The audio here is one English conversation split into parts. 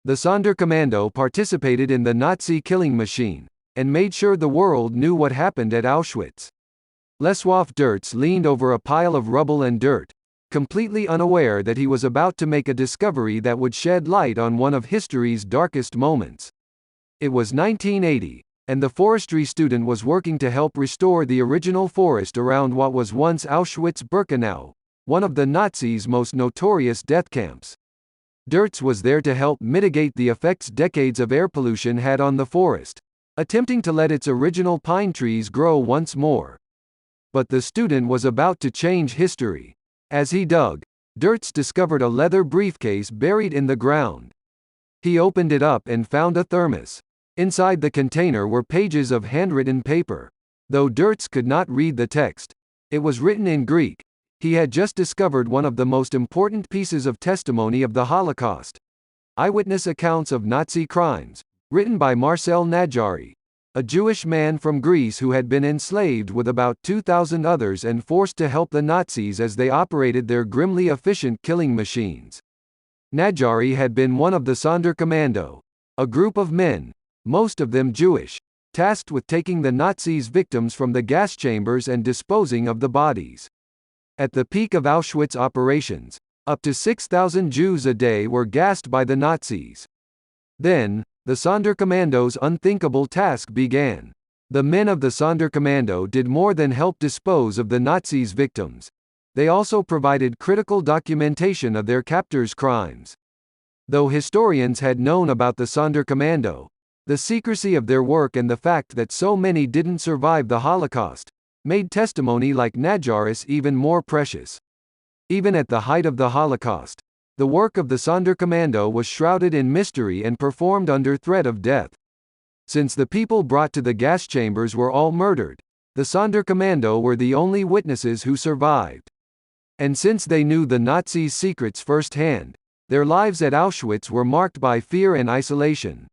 The Sonderkommando participated in the Nazi killing machine, and made sure the world knew what happened at Auschwitz. Leswolf Dirts leaned over a pile of rubble and dirt, completely unaware that he was about to make a discovery that would shed light on one of history's darkest moments. It was 1980, and the forestry student was working to help restore the original forest around what was once Auschwitz-Birkenau, one of the Nazis' most notorious death camps. Dirts was there to help mitigate the effects decades of air pollution had on the forest, attempting to let its original pine trees grow once more. But the student was about to change history. As he dug, Dirts discovered a leather briefcase buried in the ground. He opened it up and found a thermos. Inside the container were pages of handwritten paper. Though Dirts could not read the text, it was written in Greek. He had just discovered one of the most important pieces of testimony of the Holocaust. Eyewitness accounts of Nazi crimes, written by Marcel Najari, a Jewish man from Greece who had been enslaved with about 2,000 others and forced to help the Nazis as they operated their grimly efficient killing machines. Najari had been one of the Sonderkommando, a group of men, most of them Jewish, tasked with taking the Nazis' victims from the gas chambers and disposing of the bodies. At the peak of Auschwitz operations, up to 6,000 Jews a day were gassed by the Nazis. Then, the Sonderkommando's unthinkable task began. The men of the Sonderkommando did more than help dispose of the Nazis' victims. They also provided critical documentation of their captors' crimes. Though historians had known about the Sonderkommando, the secrecy of their work and the fact that so many didn't survive the Holocaust made testimony like Najari's even more precious. Even at the height of the Holocaust, the work of the Sonderkommando was shrouded in mystery and performed under threat of death. Since the people brought to the gas chambers were all murdered, the Sonderkommando were the only witnesses who survived. And since they knew the Nazis' secrets firsthand, their lives at Auschwitz were marked by fear and isolation.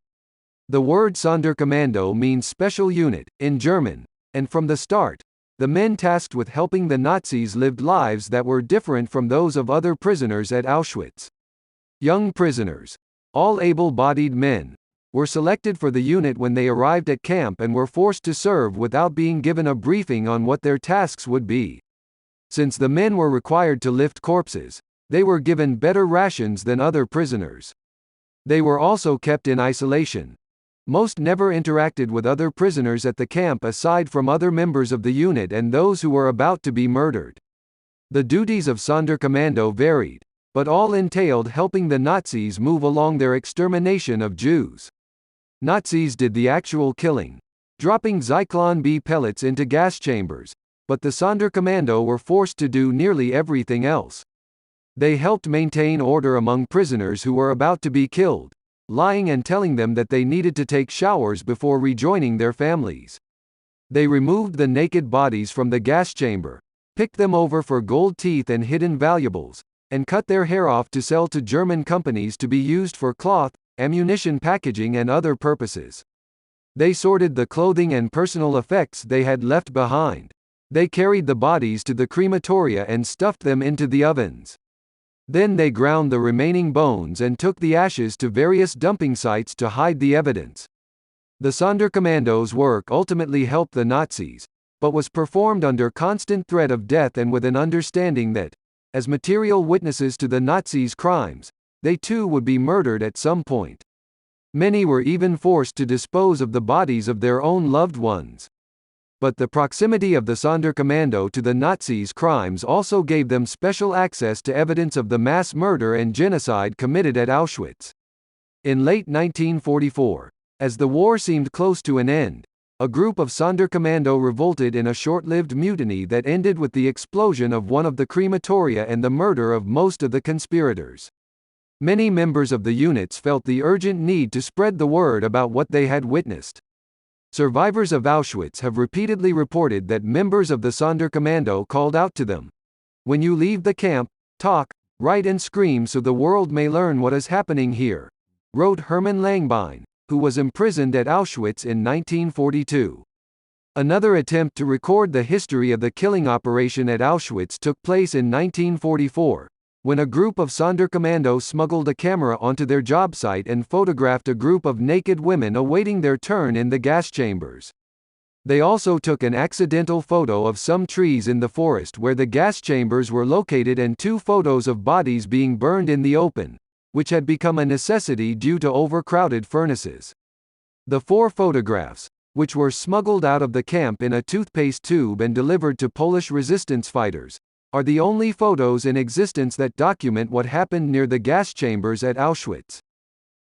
The word Sonderkommando means special unit, in German, and from the start, the men tasked with helping the Nazis lived lives that were different from those of other prisoners at Auschwitz. Young prisoners, all able-bodied men, were selected for the unit when they arrived at camp and were forced to serve without being given a briefing on what their tasks would be. Since the men were required to lift corpses, they were given better rations than other prisoners. They were also kept in isolation. Most never interacted with other prisoners at the camp aside from other members of the unit and those who were about to be murdered. The duties of Sonderkommando varied, but all entailed helping the Nazis move along their extermination of Jews. Nazis did the actual killing, dropping Zyklon B pellets into gas chambers, but the Sonderkommando were forced to do nearly everything else. They helped maintain order among prisoners who were about to be killed, lying and telling them that they needed to take showers before rejoining their families. They removed the naked bodies from the gas chamber, picked them over for gold teeth and hidden valuables, and cut their hair off to sell to German companies to be used for cloth, ammunition packaging and other purposes. They sorted the clothing and personal effects they had left behind. They carried the bodies to the crematoria and stuffed them into the ovens. Then they ground the remaining bones and took the ashes to various dumping sites to hide the evidence. The Sonderkommando's work ultimately helped the Nazis, but was performed under constant threat of death and with an understanding that, as material witnesses to the Nazis' crimes, they too would be murdered at some point. Many were even forced to dispose of the bodies of their own loved ones. But the proximity of the Sonderkommando to the Nazis' crimes also gave them special access to evidence of the mass murder and genocide committed at Auschwitz. In late 1944, as the war seemed close to an end, a group of Sonderkommando revolted in a short-lived mutiny that ended with the explosion of one of the crematoria and the murder of most of the conspirators. Many members of the units felt the urgent need to spread the word about what they had witnessed. Survivors of Auschwitz have repeatedly reported that members of the Sonderkommando called out to them, "When you leave the camp, talk, write and scream so the world may learn what is happening here," wrote Hermann Langbein, who was imprisoned at Auschwitz in 1942. Another attempt to record the history of the killing operation at Auschwitz took place in 1944, when a group of Sonderkommando smuggled a camera onto their job site and photographed a group of naked women awaiting their turn in the gas chambers. They also took an accidental photo of some trees in the forest where the gas chambers were located and 2 photos of bodies being burned in the open, which had become a necessity due to overcrowded furnaces. The 4 photographs, which were smuggled out of the camp in a toothpaste tube and delivered to Polish resistance fighters, are the only photos in existence that document what happened near the gas chambers at Auschwitz.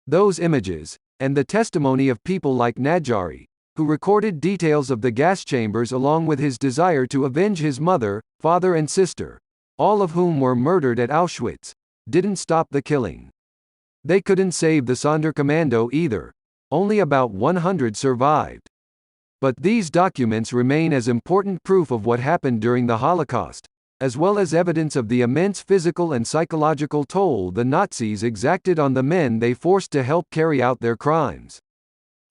Those images, and the testimony of people like Nadjari, who recorded details of the gas chambers along with his desire to avenge his mother, father and sister, all of whom were murdered at Auschwitz, didn't stop the killing. They couldn't save the Sonderkommando either. Only about 100 survived. But these documents remain as important proof of what happened during the Holocaust, as well as evidence of the immense physical and psychological toll the Nazis exacted on the men they forced to help carry out their crimes.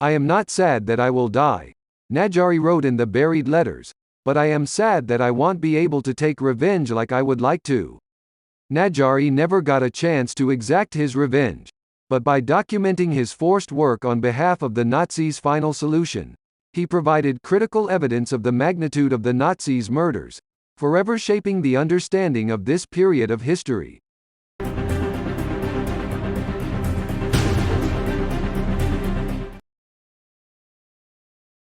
I am not sad that I will die, Nadjari wrote in the buried letters, but I am sad that I won't be able to take revenge like I would like to. Nadjari never got a chance to exact his revenge, but by documenting his forced work on behalf of the Nazis' final solution, he provided critical evidence of the magnitude of the Nazis' murders, forever shaping the understanding of this period of history.